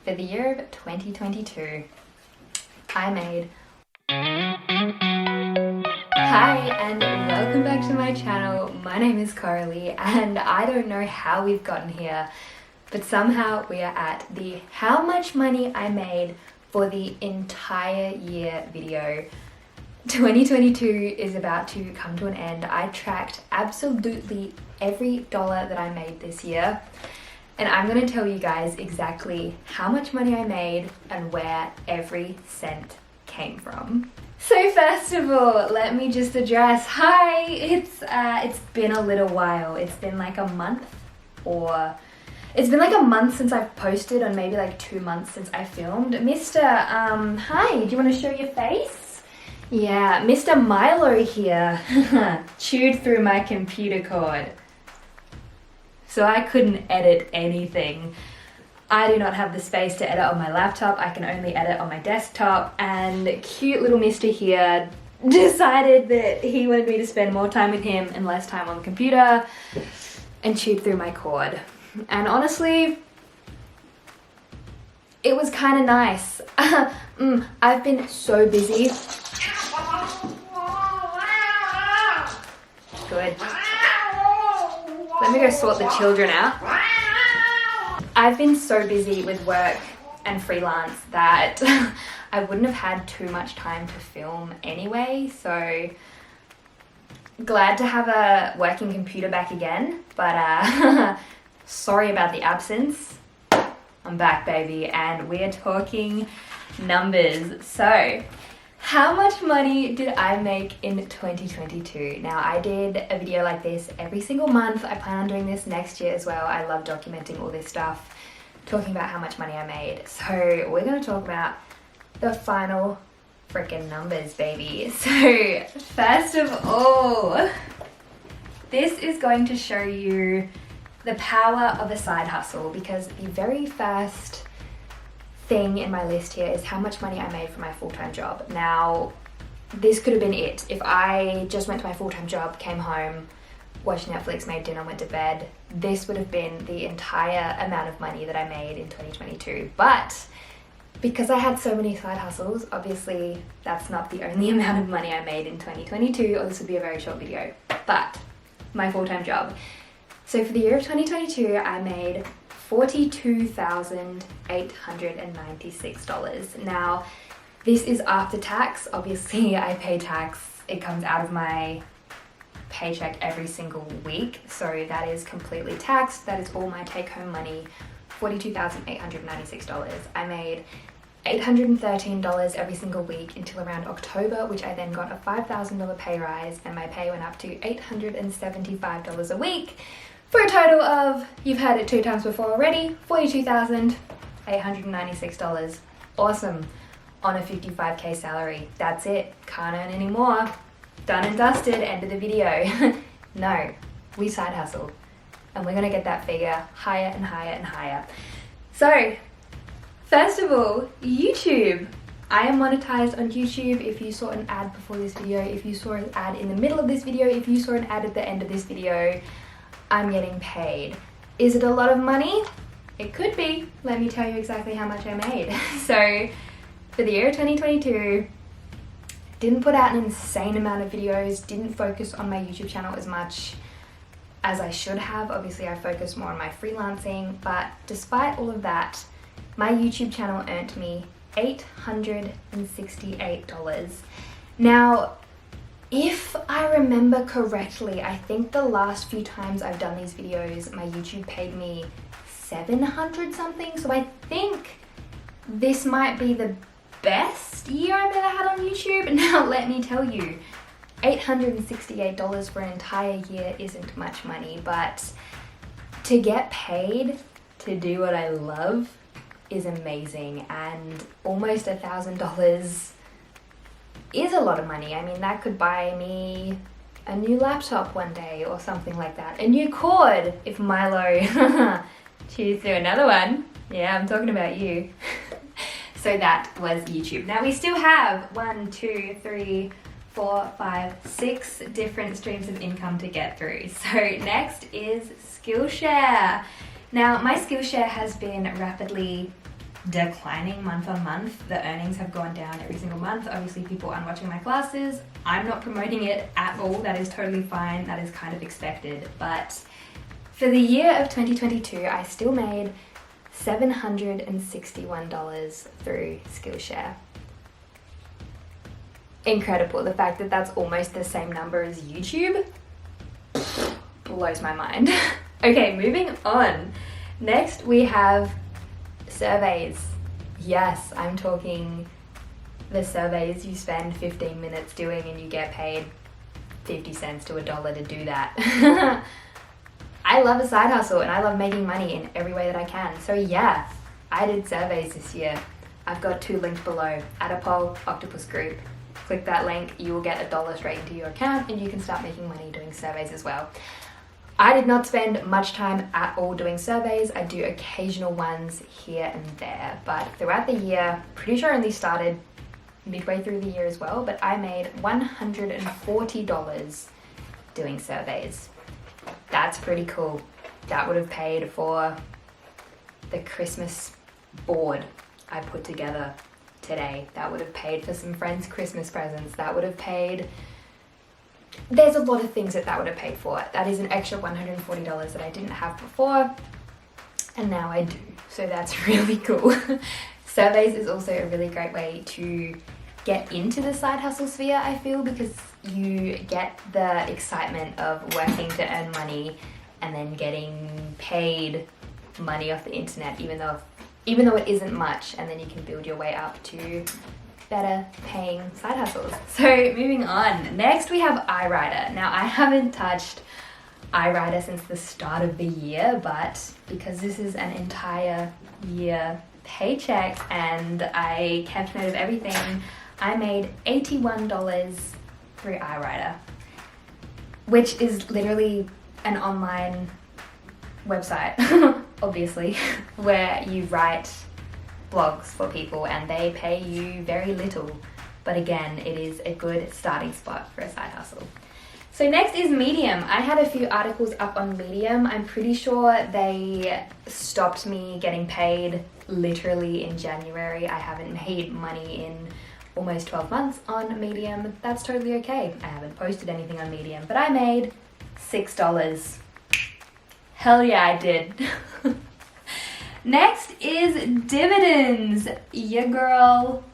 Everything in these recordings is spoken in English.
for the year of 2022, I made... Hi and welcome back to my channel. My name is Coralie and I don't know how we've gotten here, but somehow we are at the how much money I made for the entire year video. 2022 is about to come to an end. I tracked absolutely every dollar that I made this year, and I'm going to tell you guys exactly how much money I made and where every cent came from. So first of all, let me just address, hi, it's been a little while. It's been like a month since I've posted, and maybe like 2 months since I filmed. Mr. Hi, do you want to show your face? Yeah, Mr. Milo here chewed through my computer cord. So I couldn't edit anything. I do not have the space to edit on my laptop. I can only edit on my desktop, and cute little Mr. here decided that he wanted me to spend more time with him and less time on the computer, and chewed through my cord. And honestly, it was kind of nice. I've been so busy. Good. Let me go sort the children out. I've been so busy with work and freelance that I wouldn't have had too much time to film anyway, so glad to have a working computer back again, but sorry about the absence. I'm back, baby, and we're talking numbers. So, how much money did I make in 2022? Now, I did a video like this every single month. I plan on doing this next year as well. I love documenting all this stuff, talking about how much money I made. So we're gonna talk about the final freaking numbers, baby. So first of all, this is going to show you the power of a side hustle, because the very first thing in my list here is how much money I made from my full-time job. Now, this could have been it. If I just went to my full-time job, came home, watched Netflix, made dinner, went to bed, this would have been the entire amount of money that I made in 2022. But because I had so many side hustles, obviously that's not the only amount of money I made in 2022, or this would be a very short video. But my full-time job. So for the year of 2022, I made $42,896. Now, this is after tax. Obviously, I pay tax. It comes out of my paycheck every single week. So that is completely taxed. That is all my take-home money, $42,896. I made $813 every single week until around October, which I then got a $5,000 pay rise, and my pay went up to $875 a week, for a total of, you've heard it 2 times before already, $42,896. Awesome. On a 55k salary. That's it. Can't earn any more. Done and dusted. End of the video. No, we side hustle. And we're gonna get that figure higher and higher and higher. So, first of all, YouTube. I am monetized on YouTube. If you saw an ad before this video, if you saw an ad in the middle of this video, if you saw an ad at the end of this video, I'm getting paid. Is it a lot of money? It could be. Let me tell you exactly how much I made. So for the year of 2022, didn't put out an insane amount of videos, didn't focus on my YouTube channel as much as I should have. Obviously I focused more on my freelancing, but despite all of that, my YouTube channel earned me $868. Now, if I remember correctly, I think the last few times I've done these videos, my YouTube paid me 700 something. So I think this might be the best year I've ever had on YouTube. Now let me tell you, $868 for an entire year isn't much money, but to get paid to do what I love is amazing, and almost $1,000 is a lot of money. I mean, that could buy me a new laptop one day or something like that. A new cord, if Milo chews through another one. Yeah, I'm talking about you. So that was YouTube. Now we still have 6 different streams of income to get through. So next is Skillshare. Now my Skillshare has been rapidly declining month on month. The earnings have gone down every single month. Obviously people aren't watching my classes. I'm not promoting it at all. That is totally fine. That is kind of expected. But for the year of 2022, I still made $761 through Skillshare. Incredible. The fact that that's almost the same number as YouTube blows my mind. Okay, moving on. Next we have surveys. Yes, I'm talking the surveys you spend 15 minutes doing and you get paid 50 cents to $1 to do that. I love a side hustle and I love making money in every way that I can. So yeah, I did surveys this year. I've got 2 linked below. ATTAPOL, Octopus Group. Click that link, you will get $1 straight into your account and you can start making money doing surveys as well. I did not spend much time at all doing surveys. I do occasional ones here and there, but throughout the year, pretty sure I only started midway through the year as well, but I made $140 doing surveys. That's pretty cool. That would have paid for the Christmas board I put together today. That would have paid for some friends' Christmas presents. That would have paid... There's a lot of things that would have paid for. That is an extra $140 that I didn't have before, and now I do. So that's really cool. Surveys is also a really great way to get into the side hustle sphere, I feel, because you get the excitement of working to earn money and then getting paid money off the internet, even though it isn't much, and then you can build your way up to better paying side hustles. So moving on, next we have iWriter. Now I haven't touched iWriter since the start of the year, but because this is an entire year paycheck and I kept note of everything, I made $81 through iWriter, which is literally an online website, obviously, where you write blogs for people and they pay you very little. But again, it is a good starting spot for a side hustle. So next is Medium. I had a few articles up on Medium. I'm pretty sure they stopped me getting paid literally in January. I haven't made money in almost 12 months on Medium. That's totally okay. I haven't posted anything on Medium, but I made $6. Hell yeah, I did. Next is dividends. Your girl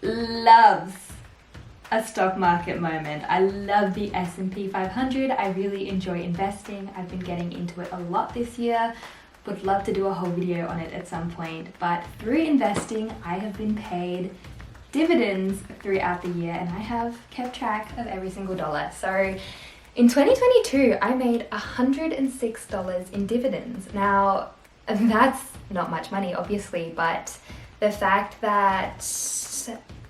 loves a stock market moment. I love the S&P 500. I really enjoy investing. I've been getting into it a lot this year. Would love to do a whole video on it at some point. But through investing, I have been paid dividends throughout the year and I have kept track of every single dollar. So in 2022, I made $106 in dividends. Now, that's not much money, obviously, but the fact that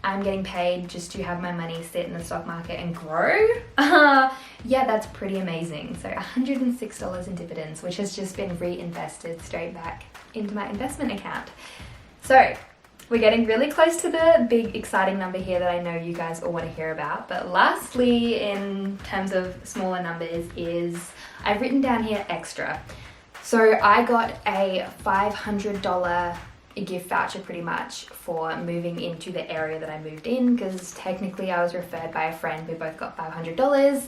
I'm getting paid just to have my money sit in the stock market and grow, yeah, that's pretty amazing. So $106 in dividends, which has just been reinvested straight back into my investment account. So we're getting really close to the big exciting number here that I know you guys all want to hear about. But lastly, in terms of smaller numbers, is I've written down here extra. So I got a $500 gift voucher pretty much for moving into the area that I moved in, because technically I was referred by a friend. We both got $500.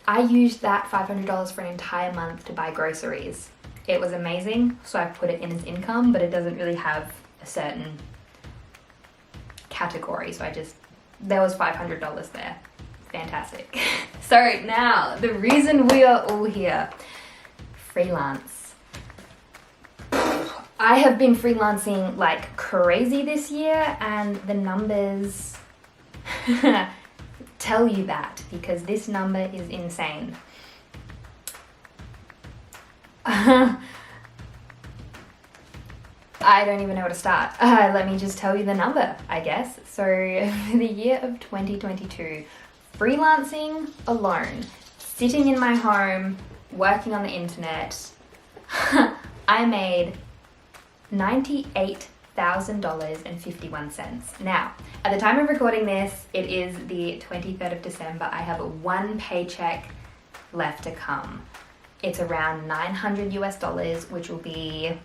I used that $500 for an entire month to buy groceries. It was amazing, so I put it in as income, but it doesn't really have a certain category, so there was $500 there. Fantastic. So now, the reason we are all here, freelance. I have been freelancing like crazy this year, and the numbers tell you that, because this number is insane. I don't even know where to start. Let me just tell you the number, I guess. So for the year of 2022, freelancing alone, sitting in my home, working on the internet, I made $98,000.51. Now, at the time of recording this, it is the 23rd of December. I have one paycheck left to come. It's around $900 US, which will be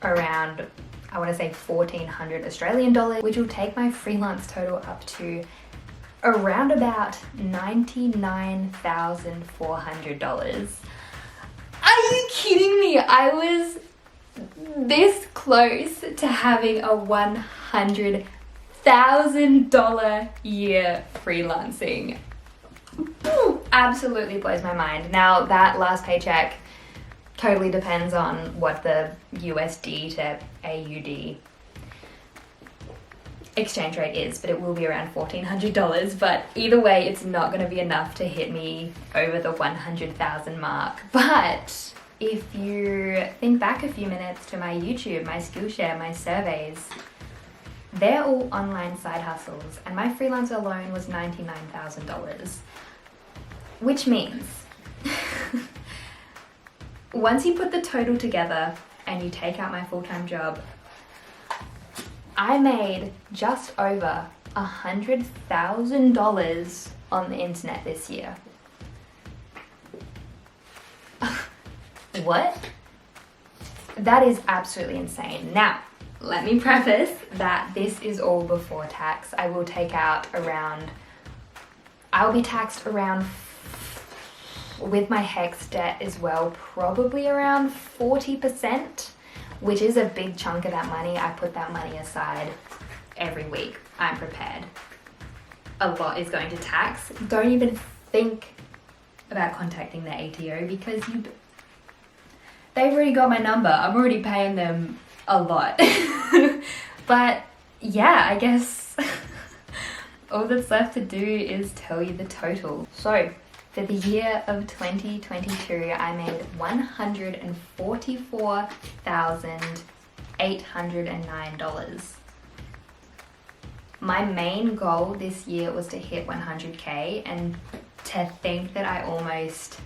around I want to say 1,400 Australian dollars, which will take my freelance total up to around about $99,400. Are you kidding me? I was this close to having a $100,000 year freelancing. Absolutely blows my mind. Now that last paycheck totally depends on what the USD to AUD exchange rate is, but it will be around $1,400. But either way, it's not going to be enough to hit me over the 100,000 mark. But if you think back a few minutes to my YouTube, my Skillshare, my surveys, they're all online side hustles, and my freelancer alone was $99,000, which means once you put the total together and you take out my full-time job, I made just over $100,000 on the internet this year. What? That is absolutely insane. Now, let me preface that this is all before tax. I will be taxed around, with my HEX debt as well, probably around 40%, which is a big chunk of that money. I put that money aside every week. I'm prepared. A lot is going to tax. Don't even think about contacting the ATO because they've already got my number. I'm already paying them a lot. But yeah, I guess all that's left to do is tell you the total. So for the year of 2022, I made $144,809. My main goal this year was to hit 100K, and to think that I almost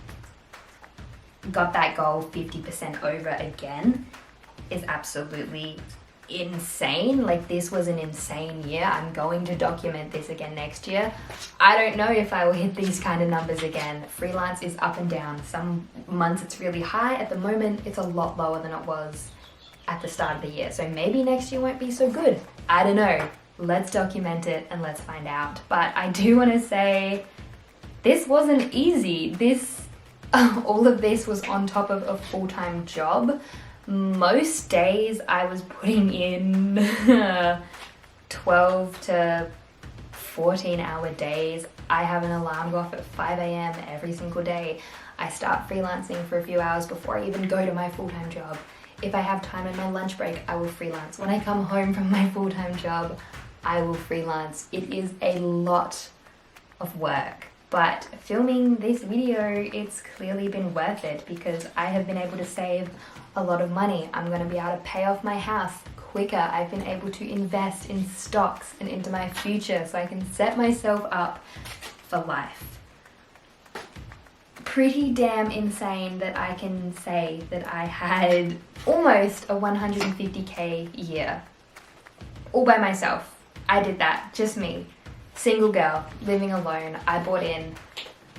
got that goal 50% over again is absolutely insane. Like, this was an insane year. I'm going to document this again next year. I don't know if I will hit these kind of numbers again. Freelance is up and down. Some months it's really high. At the moment, it's a lot lower than it was at the start of the year. So maybe next year won't be so good. I don't know. Let's document it and let's find out. But I do want to say this wasn't easy. All of this was on top of a full-time job. Most days I was putting in 12 to 14-hour days. I have an alarm go off at 5 a.m. every single day. I start freelancing for a few hours before I even go to my full-time job. If I have time in my lunch break, I will freelance. When I come home from my full-time job, I will freelance. It is a lot of work. But filming this video, it's clearly been worth it because I have been able to save a lot of money. I'm going to be able to pay off my house quicker. I've been able to invest in stocks and into my future so I can set myself up for life. Pretty damn insane that I can say that I had almost a 150K year all by myself. I did that, just me. Single girl, living alone, I bought in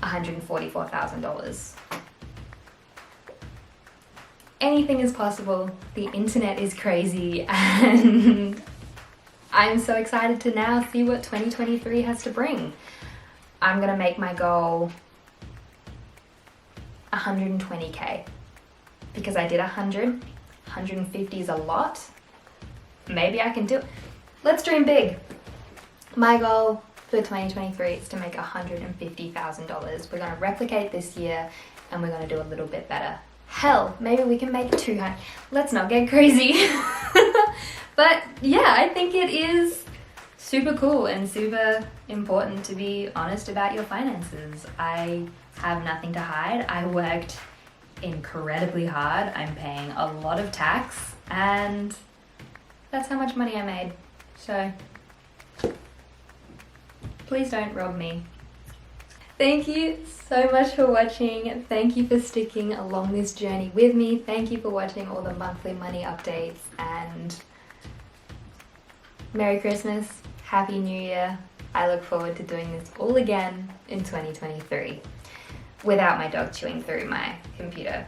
$144,000. Anything is possible. The internet is crazy, and I'm so excited to now see what 2023 has to bring. I'm gonna make my goal 120K because I did 100. 150 is a lot. Maybe I can do it. Let's dream big. My goal for 2023 is to make $150,000. We're going to replicate this year and we're going to do a little bit better. Hell, maybe we can make 200. Let's not get crazy. But yeah, I think it is super cool and super important to be honest about your finances. I have nothing to hide. I worked incredibly hard. I'm paying a lot of tax, and that's how much money I made. So please don't rob me. Thank you so much for watching. Thank you for sticking along this journey with me. Thank you for watching all the monthly money updates, and Merry Christmas, Happy New Year. I look forward to doing this all again in 2023 without my dog chewing through my computer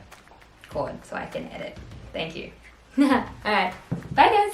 cord so I can edit. Thank you. Alright, bye guys.